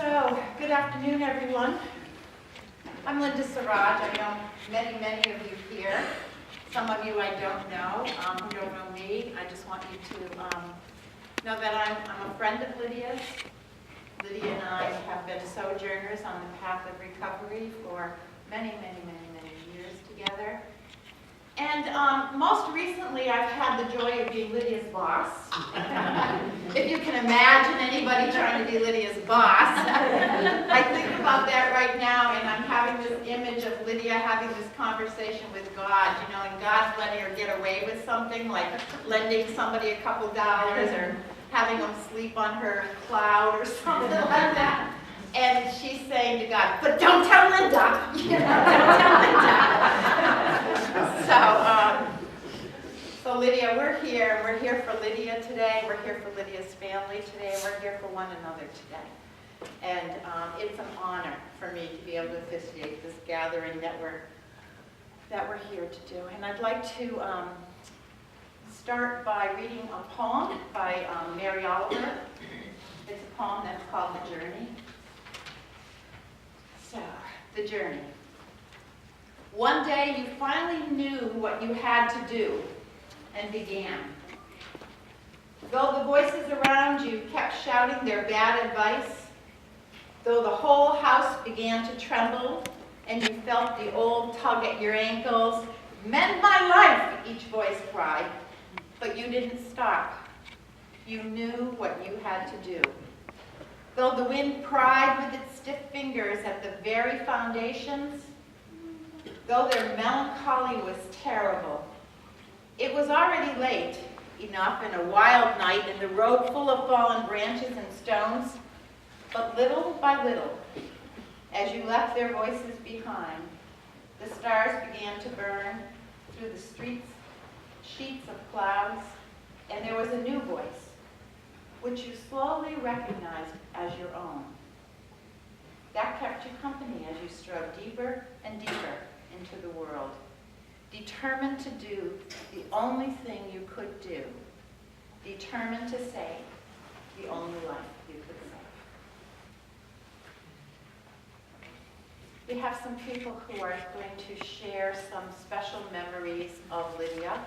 So, good afternoon, everyone. I'm Linda Siraj. I know many of you here. Some of you I don't know, who don't know me. I just want you to know that I'm a friend of Lydia's. Lydia and I have been sojourners on the path of recovery for many years together. And most recently, I've had the joy of being Lydia's boss. If you can imagine anybody trying to be Lydia's boss. I think about that right now, and I'm having this image of Lydia having this conversation with God, you know, and God's letting her get away with something, like lending somebody a couple dollars or having them sleep on her cloud or something like that. And she's saying to God, but don't tell Linda, you know, don't tell Linda. So Lydia, we're here for Lydia today, we're here for Lydia's family today, we're here for one another today. And it's an honor for me to be able to officiate this gathering that we're here to do. And I'd like to start by reading a poem by Mary Oliver. It's a poem that's called The Journey. So, The Journey. One day you finally knew what you had to do and began. Though the voices around you kept shouting their bad advice, though the whole house began to tremble and you felt the old tug at your ankles, mend my life, each voice cried, but you didn't stop. You knew what you had to do. Though the wind pried with its stiff fingers at the very foundations, though their melancholy was terrible, it was already late enough in a wild night and the road full of fallen branches and stones, but little by little, as you left their voices behind, the stars began to burn through the streets, sheets of clouds, and there was a new voice, which you slowly recognized as your own. That kept you company as you strode deeper and deeper into the world, determined to do the only thing you could do, determined to save the only life you could save. We have some people who are going to share some special memories of Lydia,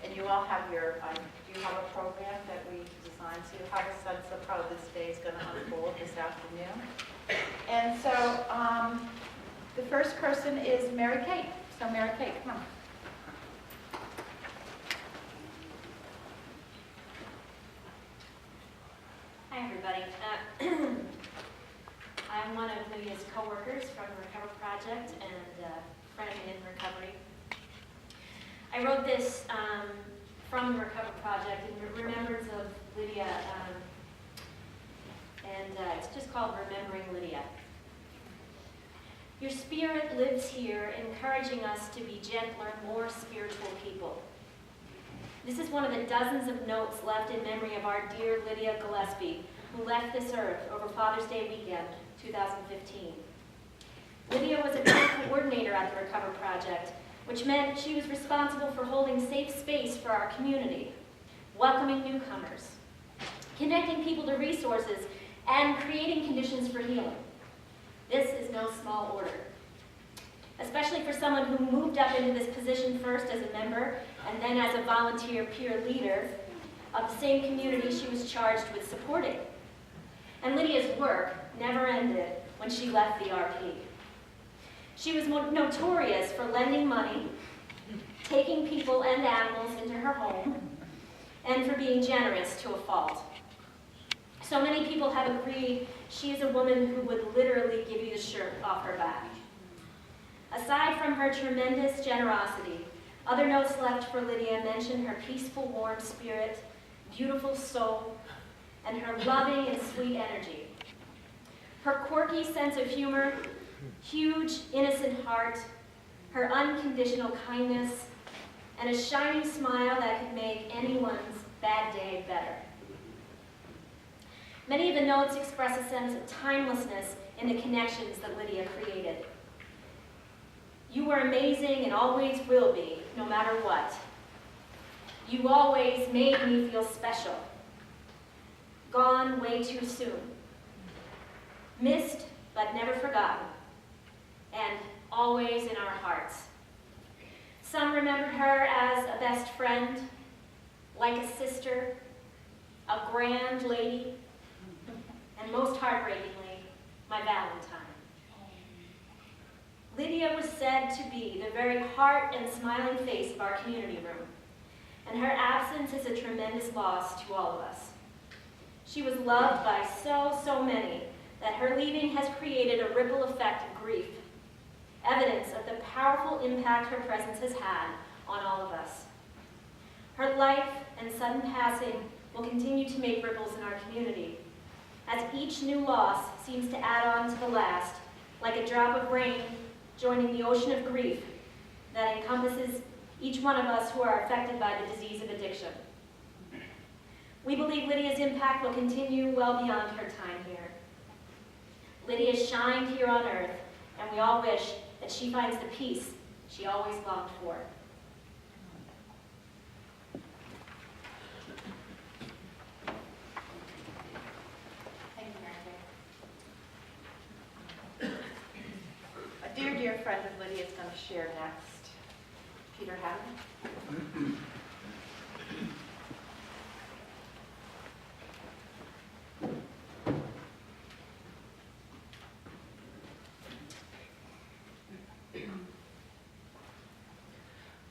and you all have do you have a program that we designed to have a sense of how this day is going to unfold this afternoon. And so the first person is Mary Kate. So Mary Kate, come on. Hi, everybody. I'm one of Lydia's co-workers from the Recover Project and friend in recovery. I wrote this from the Recover Project in remembrance of Lydia, and it's just called Remembering Lydia. Your spirit lives here, encouraging us to be gentler, more spiritual people. This is one of the dozens of notes left in memory of our dear Lydia Gillespie, who left this earth over Father's Day weekend, 2015. Lydia was a coordinator at the Recover Project, which meant she was responsible for holding safe space for our community, welcoming newcomers, connecting people to resources, and creating conditions for healing. This is no small order, especially for someone who moved up into this position first as a member and then as a volunteer peer leader of the same community she was charged with supporting. And Lydia's work never ended when she left the RP. She was notorious for lending money, taking people and animals into her home, and for being generous to a fault. So many people have agreed she is a woman who would literally give you the shirt off her back. Aside from her tremendous generosity, other notes left for Lydia mention her peaceful, warm spirit, beautiful soul, and her loving and sweet energy. Her quirky sense of humor, huge, innocent heart, her unconditional kindness, and a shining smile that could make anyone's bad day better. Many of the notes express a sense of timelessness in the connections that Lydia created. You were amazing and always will be, no matter what. You always made me feel special. Gone way too soon. missed but never forgotten, and always in our hearts. Some remembered her as a best friend, like a sister, a grand lady, and most heartbreakingly, my Valentine. Lydia was said to be the very heart and smiling face of our community room, and her absence is a tremendous loss to all of us. She was loved by so many that her leaving has created a ripple effect of grief, evidence of the powerful impact her presence has had on all of us. Her life and sudden passing will continue to make ripples in our community, as each new loss seems to add on to the last, like a drop of rain joining the ocean of grief that encompasses each one of us who are affected by the disease of addiction. We believe Lydia's impact will continue well beyond her time here. Lydia shined here on earth, and we all wish that she finds the peace she always longed for. Thank you, Mary Kay. A dear friend of Lydia is going to share next. Peter Haddon.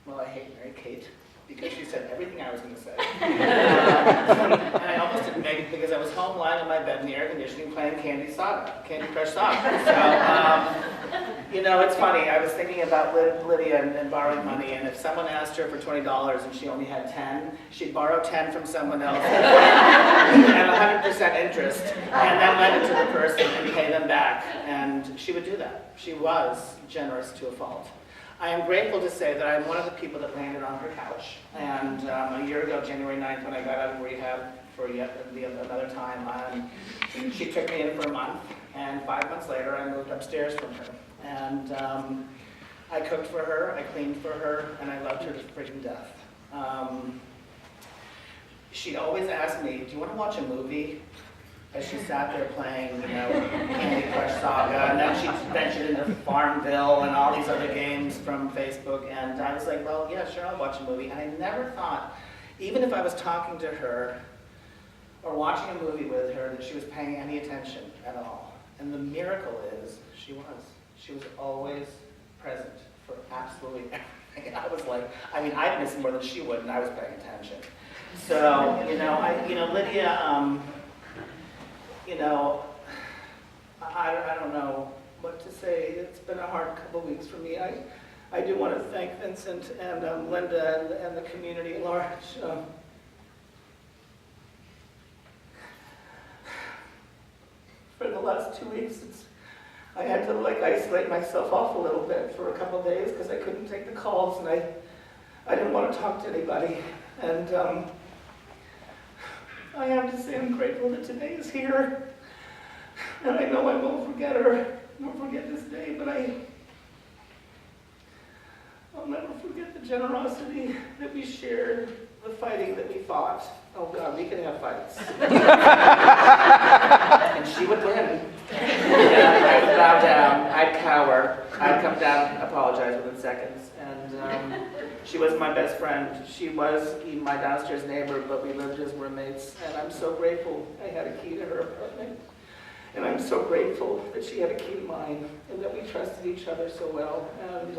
Well, I hate Mary Kate because she said everything I was going to say. And I almost didn't make it because I was home lying on my bed in the air conditioning playing Candy Crush Saga. So, you know, it's funny. I was thinking about Lydia and borrowing money, and if someone asked her for $20 and she only had 10, she'd borrow 10 from someone else at 100% interest, and then lend it to the person and pay them back. And she would do that. She was generous to a fault. I am grateful to say that I'm one of the people that landed on her couch. And a year ago, January 9th, when I got out of rehab for yet another time, she took me in for a month. And 5 months later, I moved upstairs from her. And I cooked for her, I cleaned for her, and I loved her to freaking death. She'd always ask me, do you want to watch a movie? As she sat there playing, you know, Candy Crush Saga, and then she ventured into Farmville and all these other games from Facebook, and I was like, well, yeah, sure, I'll watch a movie. And I never thought, even if I was talking to her or watching a movie with her, that she was paying any attention at all. And the miracle is, she was. She was always present for absolutely everything. I was like, I mean, I'd miss more than she would, and I was paying attention. So, Lydia, I don't know what to say. It's been a hard couple of weeks for me. I do want to thank Vincent and Linda and the community at large. For the last 2 weeks, I had to isolate myself off a little bit for a couple of days because I couldn't take the calls, and I didn't want to talk to anybody. And I have to say I'm grateful that today is here. And I know I won't forget her, won't forget this day, but I'll never forget the generosity that we shared, the fighting that we fought. Oh God, we could have fights. And she would win. And I would bow down, I'd cower, I'd come down and apologize within seconds. And she was my best friend. She was my downstairs neighbor, but we lived as roommates. And I'm so grateful I had a key to her apartment. And I'm so grateful that she had a key to mine, and that we trusted each other so well. And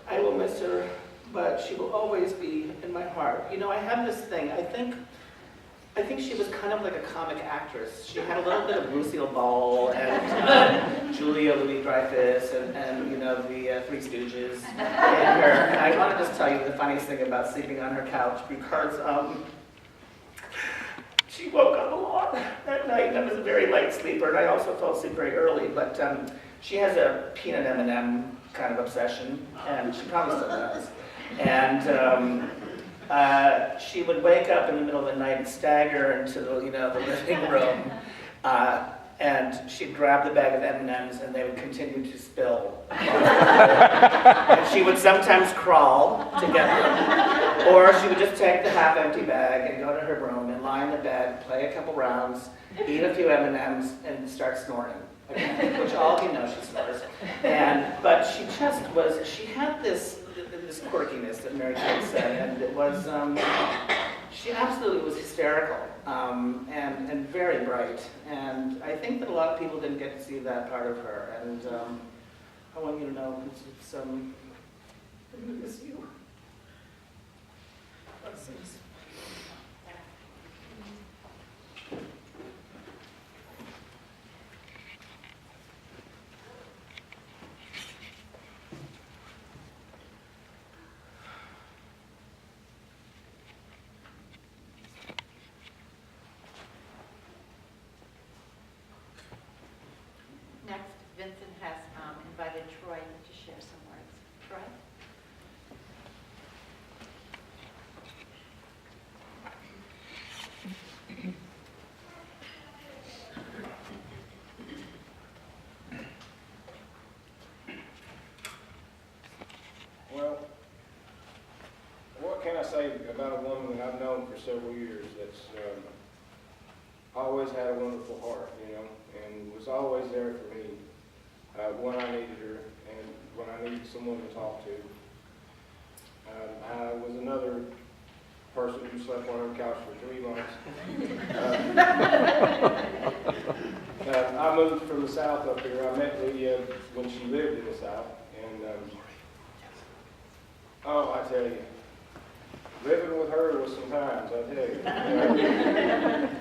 I will miss her, but she will always be in my heart. You know, I have this thing. I think she was kind of like a comic actress. She had a little bit of Lucille Ball and Julia Louis-Dreyfus and the Three Stooges in her. And I want to just tell you the funniest thing about sleeping on her couch, because she woke up a lot that night. I was a very light sleeper, and I also fell asleep very early. But she has a peanut M&M kind of obsession, and she probably still does. And she would wake up in the middle of the night and stagger into the living room, and she'd grab the bag of M&Ms, and they would continue to spill. And she would sometimes crawl to get them. Or she would just take the half-empty bag and go to her room and lie in the bed, play a couple rounds, eat a few M&Ms, and start snoring again, which all of you know she snores. But she just was, she had this quirkiness that Mary Kate said, and it was, she absolutely was hysterical and very bright. And I think that a lot of people didn't get to see that part of her. And I want you to know it's I'm going to miss you. Blessings. Next, Vincent has invited Troy to share some words. Troy? Well, what can I say about a woman that I've known for several years that's always had a wonderful heart, you know, and was always there for me when I needed her and when I needed someone to talk to. I was another person who slept on her couch for 3 months. I moved from the South up here. I met Lydia when she lived in the South, and oh, I tell you, living with her was some times, I tell you.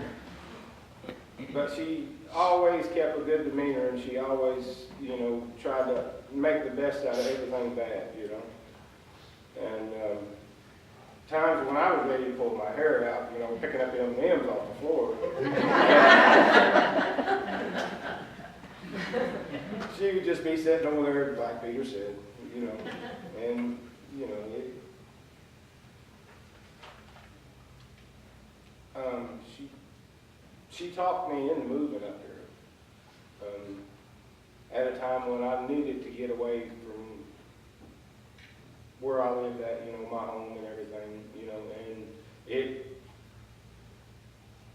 But she always kept a good demeanor, and she always, you know, tried to make the best out of everything bad, you know. And times when I was ready to pull my hair out, you know, picking up M&Ms off the floor. She would just be sitting over there, like Peter said, you know, and, you know, she talked me into moving up here at a time when I needed to get away from where I lived at, you know, my home and everything, you know, and it,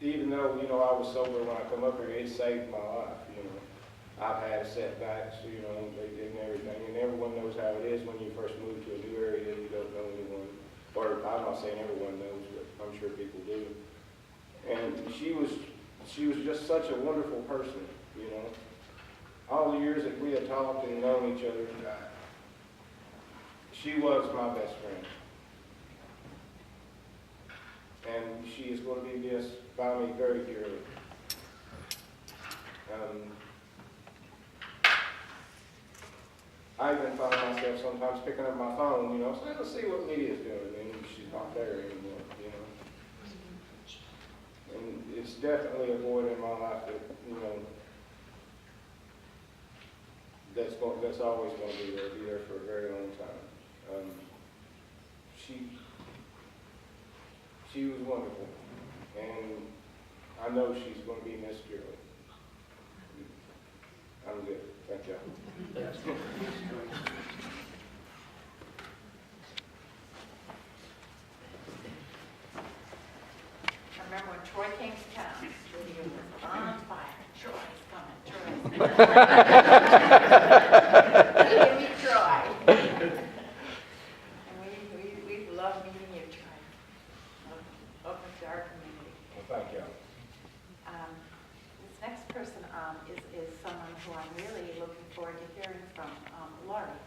even though, you know, I was sober when I come up here, it saved my life, you know. I've had setbacks, you know, and everything, and everyone knows how it is when you first move to a new area and you don't know anyone. Or I'm not saying everyone knows, but I'm sure people do. And she was just such a wonderful person, you know. All the years that we had talked and known each other, she was my best friend. And she is going to be missed by me very dearly. I even find myself sometimes picking up my phone, you know, so let's see what Lydia's doing, and she's not there anymore, you know. And it's definitely a void in my life that, you know, that's always going to be there for a very long time. She was wonderful, and I know she's going to be missed dearly. I'm good. Thank you. I remember when Troy came to town, Lydia was on fire. Troy's coming, Troy. Lydia, meet Troy. And we love meeting you, Troy. Welcome to our community. Well, thank you. This next person is someone who I'm really looking forward to hearing from, Laurie.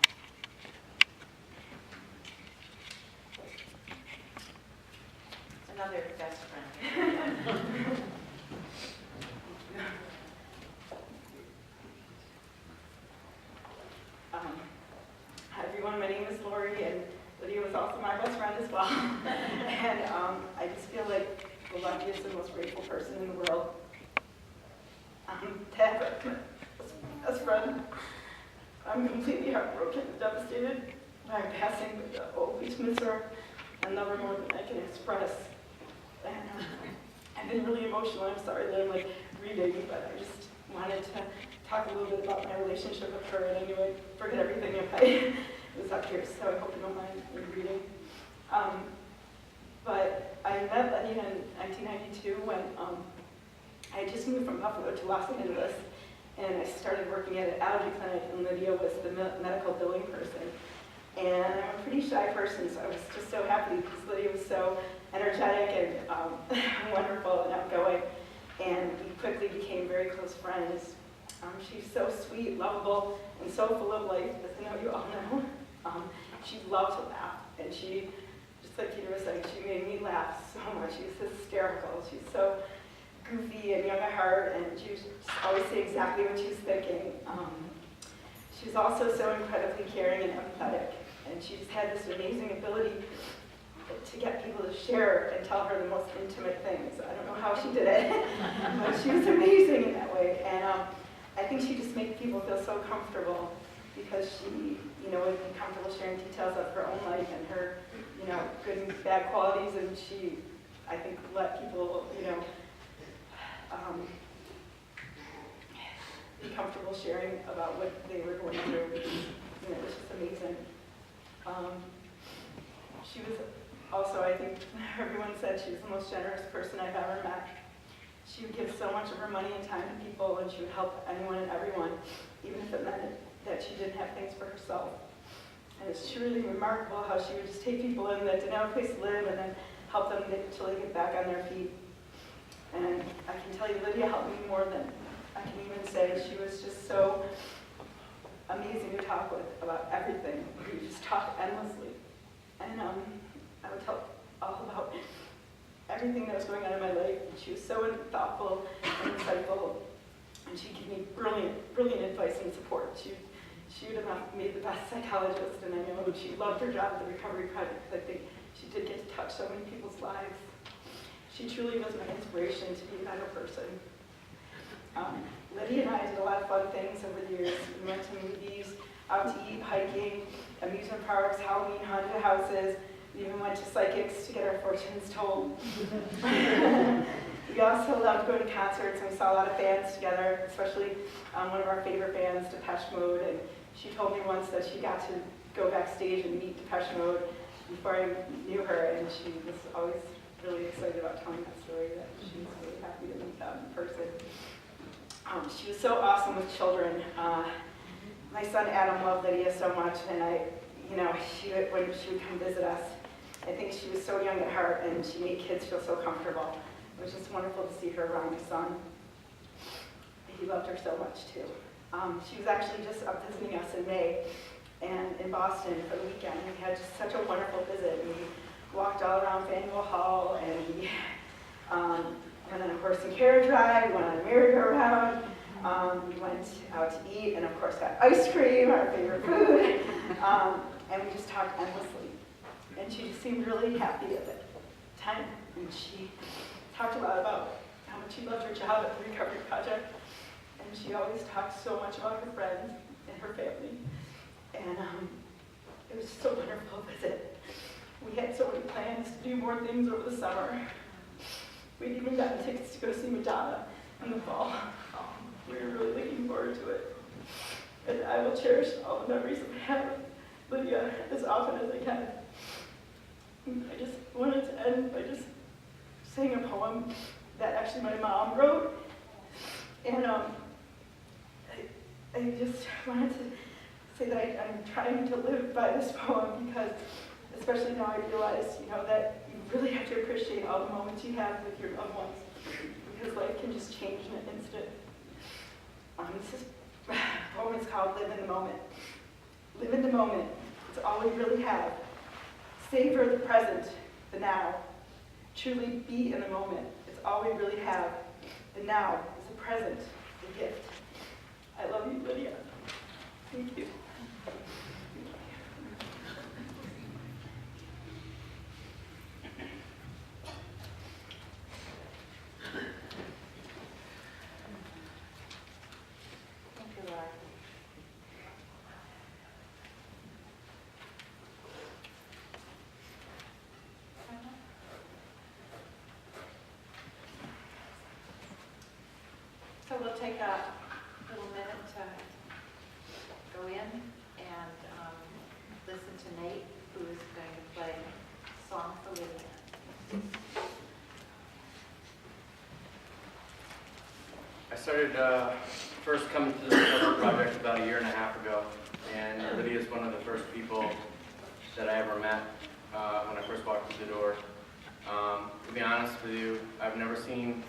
Another best friend. Hi everyone, my name is Laurie, and Lydia was also my best friend as well. And I just feel like the luckiest and most grateful person in the world to have her best friend. I'm completely heartbroken and devastated by her passing, but I always miss her and love her more than I can express. And I've been really emotional. I'm sorry that I'm like reading, but I just wanted to talk a little bit about my relationship with her, and I knew I'd forget everything if I was up here, so I hope you don't mind me reading. But I met Lydia in 1992 when I had just moved from Buffalo to Los Angeles, and I started working at an allergy clinic, and Lydia was the medical billing person. And I'm a pretty shy person, so I was just so happy because Lydia was so energetic and wonderful and outgoing, and we quickly became very close friends. She's so sweet, lovable, and so full of life, as I know you all know. She loved to laugh, and she, just like Peter was saying, she made me laugh so much. She was hysterical. She's so goofy and young at heart, and she would just always say exactly what she was thinking. She was also so incredibly caring and empathetic, and she just had this amazing ability to get people to share and tell her the most intimate things. I don't know how she did it, but she was amazing in that way. And I think she just made people feel so comfortable because she, would be comfortable sharing details of her own life and her, good and bad qualities. And she, I think, let people, be comfortable sharing about what they were going through. It was just amazing. She was also, I think, everyone said she was the most generous person I've ever met. She would give so much of her money and time to people, and she would help anyone and everyone, even if it meant that she didn't have things for herself. And it's truly remarkable how she would just take people in that didn't have a place to live and then help them until they get back on their feet. And I can tell you, Lydia helped me more than I can even say. She was just so amazing to talk with about everything. We just talked endlessly. And I would tell all about everything that was going on in my life. And she was so thoughtful and insightful. And she gave me brilliant advice and support. She would have made the best psychologist, and I know she loved her job at the Recovery Project because I think she did get to touch so many people's lives. She truly was my inspiration to be a better person. Lydia and I did a lot of fun things over the years. We went to movies, out to eat, hiking, amusement parks, Halloween haunted houses. We even went to psychics to get our fortunes told. We also loved going to concerts, and we saw a lot of bands together, especially one of our favorite bands, Depeche Mode. And she told me once that she got to go backstage and meet Depeche Mode before I knew her, and she was always really excited about telling that story, that she was really happy to meet them in person. She was so awesome with children. My son Adam loved Lydia so much, and when she would come visit us, I think she was so young at heart, and she made kids feel so comfortable. It was just wonderful to see her around my son. He loved her so much too. She was actually just up visiting us in May, and in Boston for the weekend. We had just such a wonderful visit. We walked all around Faneuil Hall, and we went on a horse and carriage ride, we went on a merry-go-round, we went out to eat, and of course got ice cream, our favorite food, and we just talked endlessly. And she just seemed really happy at the time, and she talked a lot about how much she loved her job at the Recovery Project, and she always talked so much about her friends and her family, and it was just a wonderful visit. We had so many plans to do more things over the summer. We'd even gotten tickets to go see Madonna in the fall. We were really looking forward to it. And I will cherish all the memories that I have with Lydia as often as I can. I just wanted to end by just saying a poem that actually my mom wrote. And I just wanted to say that I'm trying to live by this poem because, especially now I realize, that you really have to appreciate all the moments you have with your loved ones because life can just change in an instant. This poem is called Live in the Moment. Live in the moment. It's all we really have. Savor the present, the now. Truly be in the moment. It's all we really have. The now is the present, the gift. I love you, Lydia. Thank you. Thank you, Laura. So we'll take a little minute to go in and listen to Nate, who is going to play Song for Lydia. I started first coming to the recovery project about 1.5 years ago, and Lydia is one of the first people that I ever met when I first walked through the door. To be honest with you, I've never seen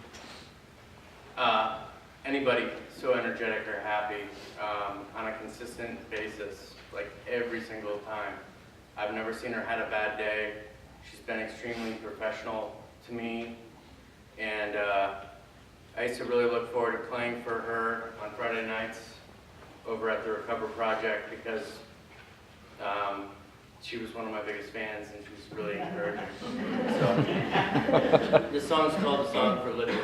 anybody so energetic or happy on a consistent basis, like every single time. I've never seen her had a bad day. She's been extremely professional to me, and I used to really look forward to playing for her on Friday nights over at the Recover Project because she was one of my biggest fans and she was really encouraging. So, this song's called "The Song for Lydia."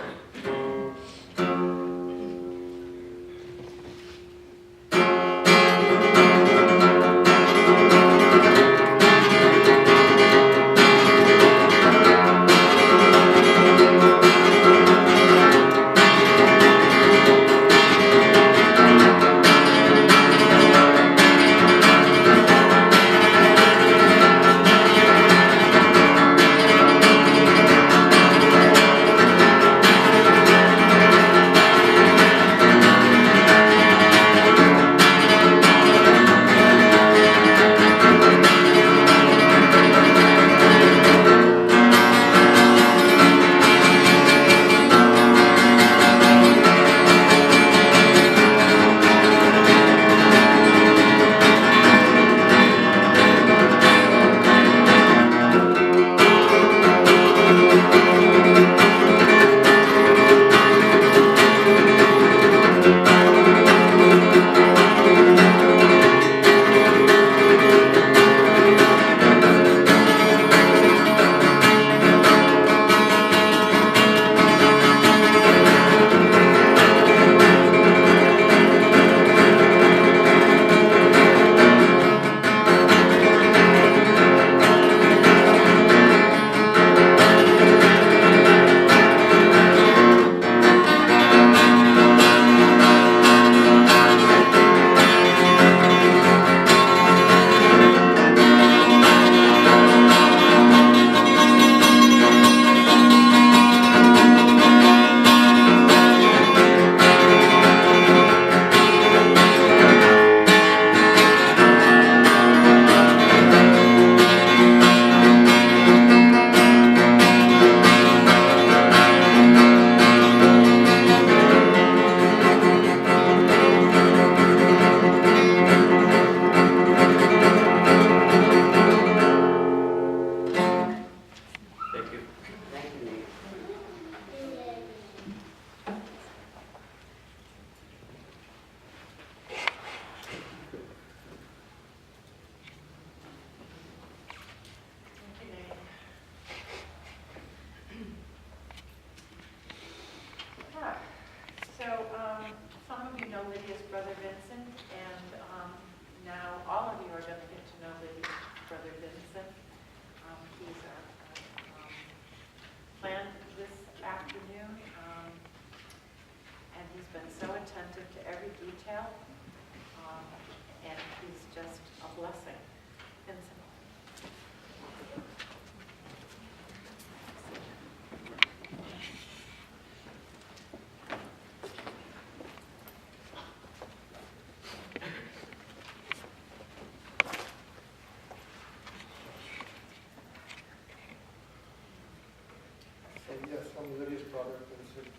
Some of you know Lydia's brother Vincent, and now all of you are going to get to know Lydia's brother Vincent. He's planned this afternoon, and he's been so attentive to every detail, and he's just a blessing. Vincent. Yes, I'm Lydia's brother, Vincent.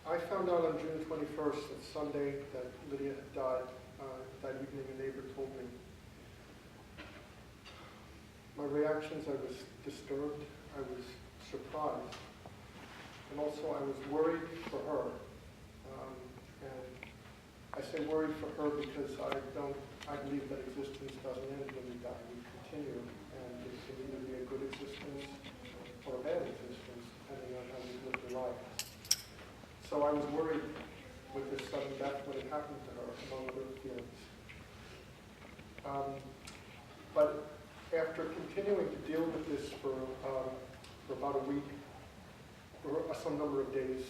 I found out on June 21st, that Sunday, that Lydia had died. That evening, a neighbor told me. My reactions, I was disturbed, I was surprised, and also I was worried for her. And I say worried for her because I believe that existence doesn't end when we die, we continue. And it can either be a good existence or a bad existence, depending on how we live the life. So I was worried with this sudden death when it happened to her, among other feelings. But after continuing to deal with this for about a week, or some number of days,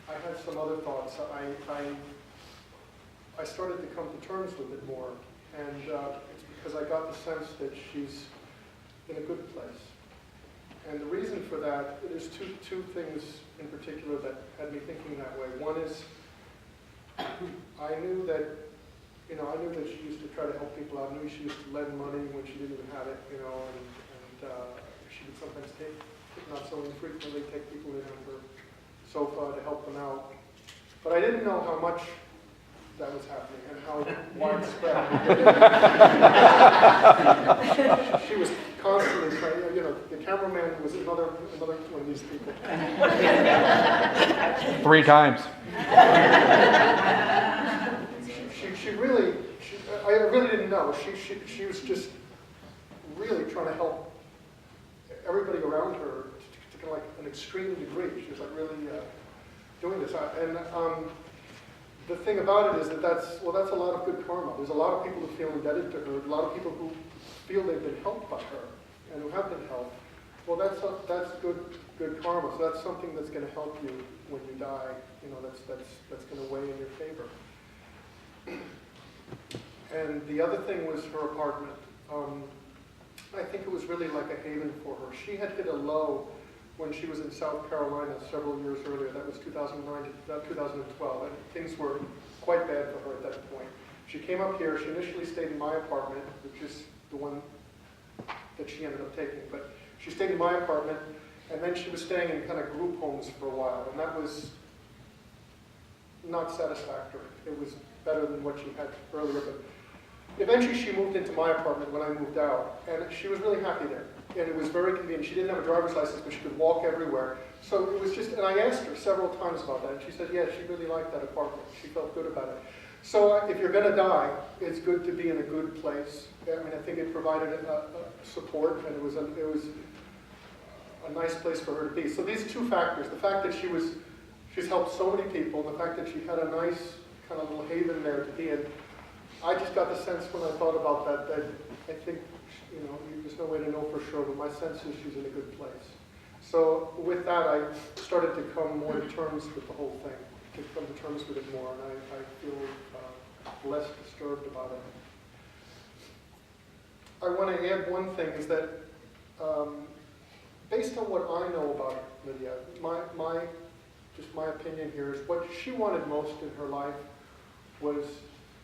I had some other thoughts. I started to come to terms with it more, and it's because I got the sense that she's in a good place. And the reason for that, there's two things in particular that had me thinking that way. One is, I knew that she used to try to help people out. I knew she used to lend money when she didn't even have it, and she would sometimes take, not so infrequently, take people in on her sofa to help them out. But I didn't know how much that was happening and how widespread. She was constantly trying, the cameraman was another one of these people. 3 times. I really didn't know. She was just really trying to help everybody around her to kind of like an extreme degree. She was like really doing this. The thing about it is that's a lot of good karma. There's a lot of people who feel indebted to her, a lot of people who feel they've been helped by her and who have been helped. Well, that's good karma. So that's something that's going to help you when you die. That's going to weigh in your favor. And the other thing was her apartment. I think it was really like a haven for her. She had hit a low when she was in South Carolina several years earlier. That was 2009 to 2012, and things were quite bad for her at that point. She came up here. She initially stayed in my apartment, which is the one that she ended up taking. But she stayed in my apartment, and then she was staying in kind of group homes for a while, and that was not satisfactory. It was better than what she had earlier, but eventually she moved into my apartment when I moved out, and she was really happy there. And it was very convenient. She didn't have a driver's license, but she could walk everywhere. So it was just, and I asked her several times about that, and she said, yeah, she really liked that apartment. She felt good about it. So if you're going to die, it's good to be in a good place. I mean, I think it provided support, and it was a nice place for her to be. So these two factors, the fact that she's helped so many people, and the fact that she had a nice kind of little haven there to be in, I just got the sense when I thought about that I think, there's no way to know for sure, but my sense is she's in a good place. So with that, I started to come more to terms with the whole thing, to come to terms with it more, and I feel less disturbed about it. I want to add one thing, is that based on what I know about Lydia, my opinion here is what she wanted most in her life was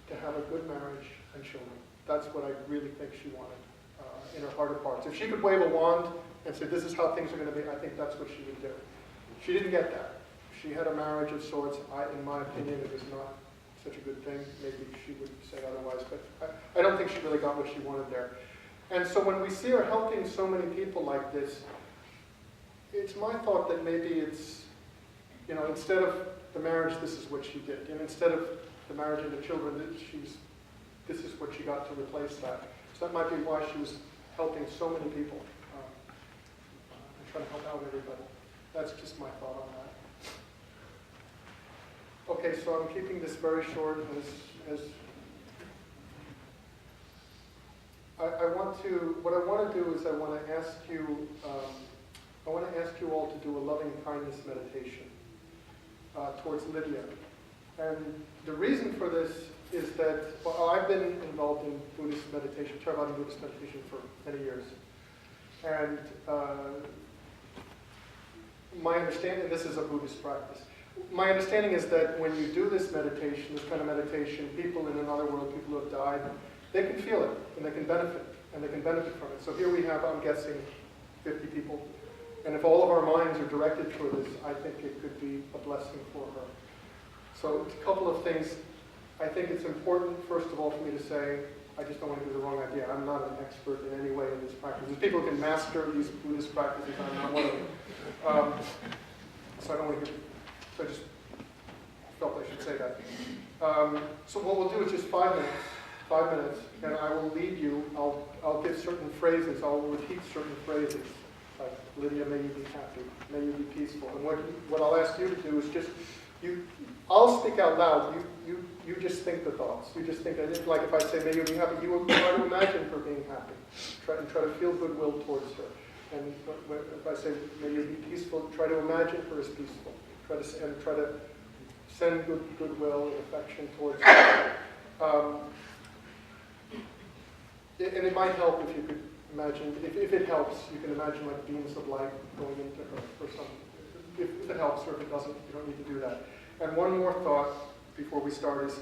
to have a good marriage and children. That's what I really think she wanted in her heart of hearts. If she could wave a wand and say, this is how things are going to be, I think that's what she would do. She didn't get that. She had a marriage of sorts. In my opinion, it was not such a good thing. Maybe she would say otherwise, but I don't think she really got what she wanted there. And so when we see her helping so many people like this, it's my thought that maybe it's, instead of the marriage, this is what she did. And instead of the marriage and the children, this is what she got to replace that. So that might be why she was helping so many people and trying to help out everybody. That's just my thought on that. Okay, so I'm keeping this very short. What I want to do is I want to ask you all to do a loving kindness meditation towards Lydia. And the reason for this is that, I've been involved in Buddhist meditation, Theravada Buddhist meditation for many years. And my understanding, this is a Buddhist practice, my understanding is that when you do this meditation, this kind of meditation, people in another world, people who have died, they can feel it, and they can benefit from it. So here we have, I'm guessing, 50 people. And if all of our minds are directed toward this, I think it could be a blessing for her. So a couple of things. I think it's important, first of all, for me to say, I just don't want to give the wrong idea. I'm not an expert in any way in this practice. There's people who can master these Buddhist practices, I'm not one of them. So I don't want to give, so I just felt I should say that. So what we'll do is just 5 minutes, and I will lead you. I'll give certain phrases. I'll repeat certain phrases, like, Lydia, may you be happy. May you be peaceful. And what I'll ask you to do is just, I'll speak out loud. You just think the thoughts. You just think, like if I say, may you be happy, you will try to imagine her being happy. Try to feel goodwill towards her. And if I say, may you be peaceful, try to imagine her as peaceful. Try to send goodwill and affection towards her. And it might help if you could imagine, if it helps, you can imagine like beams of light going into her or something. If it helps, or if it doesn't, you don't need to do that. And one more thought before we start is,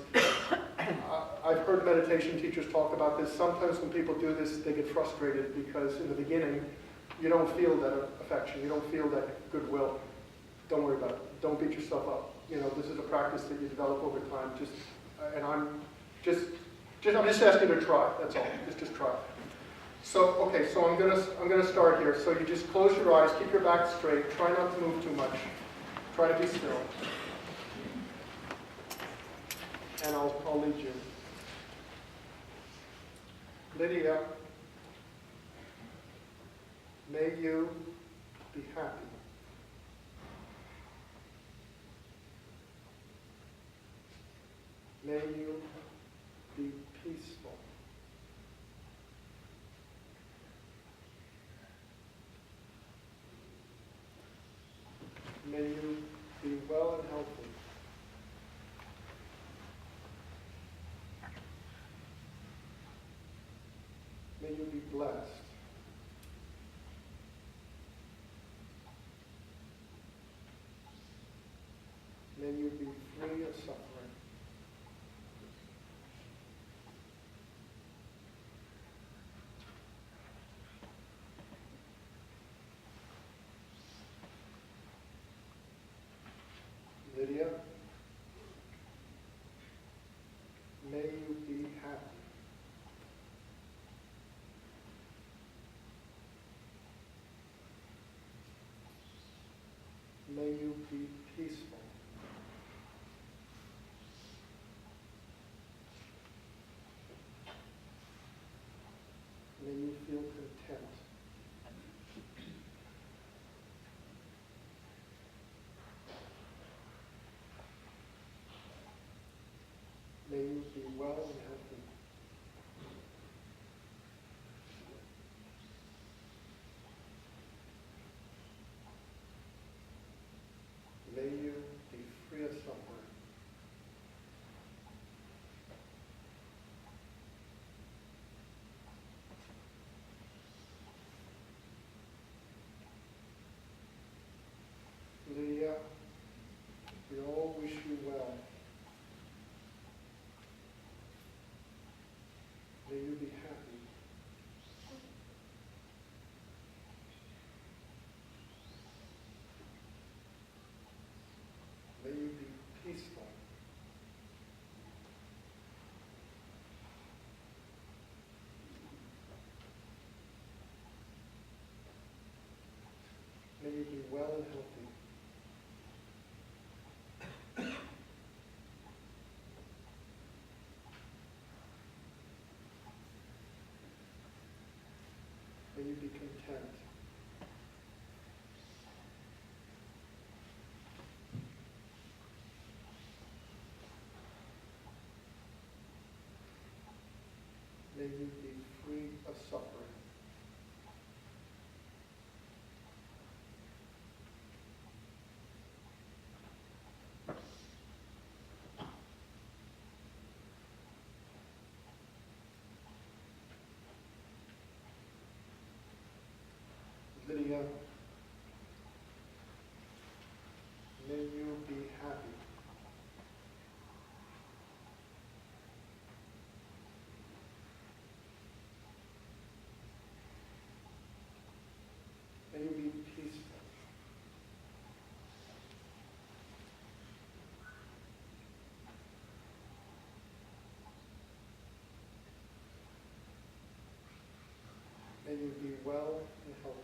I've heard meditation teachers talk about this. Sometimes when people do this, they get frustrated because in the beginning, you don't feel that affection, you don't feel that goodwill. Don't worry about it. Don't beat yourself up. You know, this is a practice that you develop over time. I'm just asking you to try. That's all. Just try. So, okay, so I'm gonna start here. So you just close your eyes, keep your back straight, try not to move too much. Try to be still. And I'll lead you. Lydia, may you be happy. May you be peaceful. May you be well and healthy. May you be blessed. May you be free of suffering. Lydia, may you be happy. May you be peaceful. May you feel content. May you be well and healthy. May you be free of suffering. Lydia, we all wish you well. May you be happy. May you be peaceful. May you be well and healthy. May you be content. May you be free of suffering. Lydia, may you be happy. May you be peaceful. May you be well and healthy.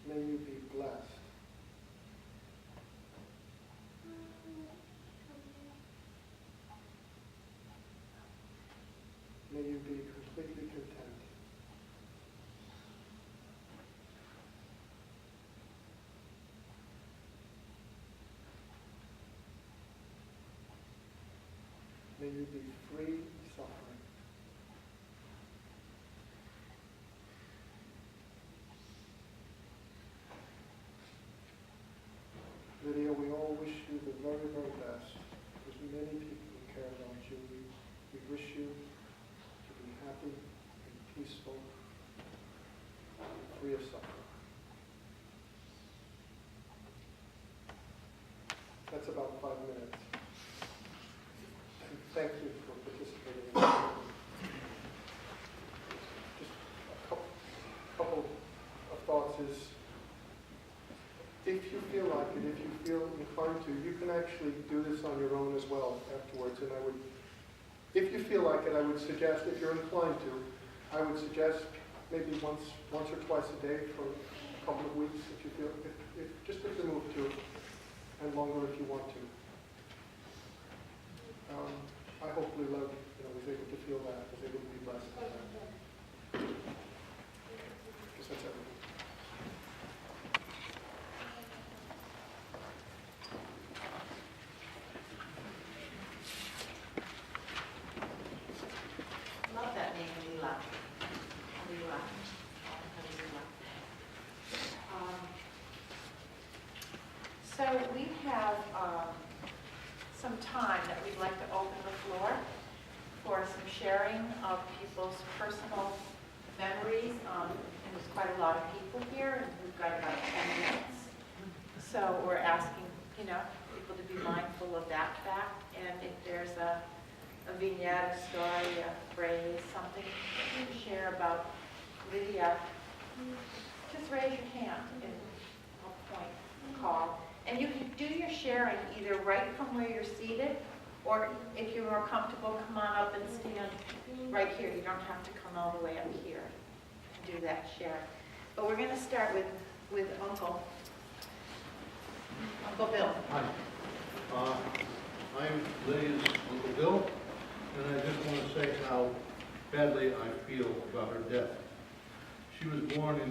May you be blessed. May you be completely content. May you be free of suffering. very, very best. There's many people who care about you. We wish you to be happy and peaceful and free of suffering. That's about 5 minutes. And thank you for participating in this. Just a couple of thoughts is, if you feel like it, if you feel inclined to, you can actually do this on your own as well afterwards. And I would, if you feel like it, I would suggest, if you're inclined to, I would suggest maybe once or twice a day for a couple of weeks, if you feel, just if you move to, and longer if you want to. I hopefully was able to feel that, was able to be blessed by that. Guess that's everything. Love that name, Lila. Lila. So we have some time that we'd like to open the floor for some sharing of people's personal memories. And there's quite a lot of people here, and we've got about 10 minutes. So we're asking, people to be mindful of that fact. And if there's a vignette, a story, a phrase, something you can share about Lydia, just raise your hand and I'll point, call. And you can do your sharing either right from where you're seated, or if you're more comfortable, come on up and stand right here. You don't have to come all the way up here to do that share. But we're going to start with Uncle Bill. Hi. I'm Lydia's Uncle Bill, and I just want to say how badly I feel about her death. She was born in